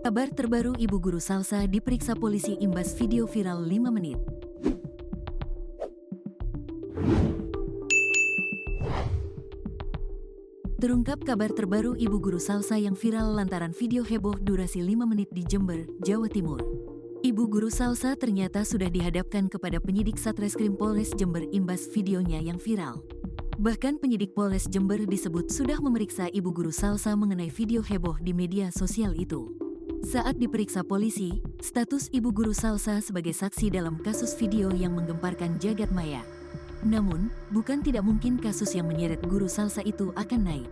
Kabar terbaru, ibu guru salsa diperiksa polisi imbas video viral 5 menit. Terungkap kabar terbaru ibu guru salsa yang viral lantaran video heboh durasi 5 menit di Jember, Jawa Timur. Ibu guru salsa ternyata sudah dihadapkan kepada penyidik Satreskrim Polres Jember imbas videonya yang viral. Bahkan penyidik Polres Jember disebut sudah memeriksa ibu guru salsa mengenai video heboh di media sosial itu. Saat diperiksa polisi, status ibu guru salsa sebagai saksi dalam kasus video yang menggemparkan jagat maya. Namun, bukan tidak mungkin kasus yang menyeret guru salsa itu akan naik.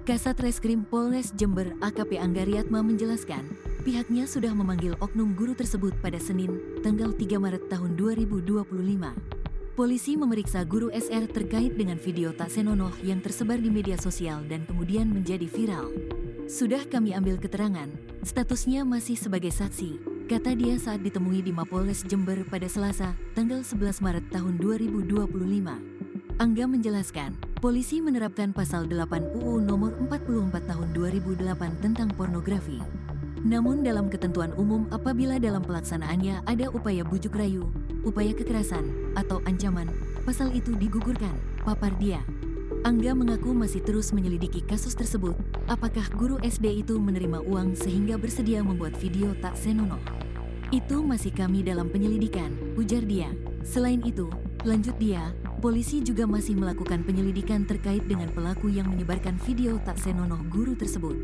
Kasat Reskrim Polres Jember AKP Anggariatma menjelaskan, pihaknya sudah memanggil oknum guru tersebut pada Senin, tanggal 3 Maret tahun 2025. Polisi memeriksa guru SR terkait dengan video tak senonoh yang tersebar di media sosial dan kemudian menjadi viral. Sudah kami ambil keterangan, statusnya masih sebagai saksi, kata dia saat ditemui di Mapolres Jember pada Selasa, tanggal 11 Maret tahun 2025. Angga menjelaskan, polisi menerapkan pasal 8 UU nomor 44 tahun 2008 tentang pornografi. Namun dalam ketentuan umum apabila dalam pelaksanaannya ada upaya bujuk rayu, upaya kekerasan, atau ancaman, pasal itu digugurkan, papar dia. Angga mengaku masih terus menyelidiki kasus tersebut, apakah guru SD itu menerima uang sehingga bersedia membuat video tak senonoh. Itu masih kami dalam penyelidikan, ujar dia. Selain itu, lanjut dia, polisi juga masih melakukan penyelidikan terkait dengan pelaku yang menyebarkan video tak senonoh guru tersebut.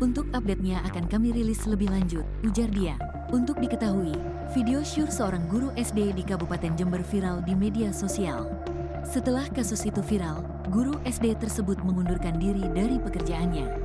Untuk update-nya akan kami rilis lebih lanjut, ujar dia. Untuk diketahui, video syur seorang guru SD di Kabupaten Jember viral di media sosial. Setelah kasus itu viral, guru SD tersebut mengundurkan diri dari pekerjaannya.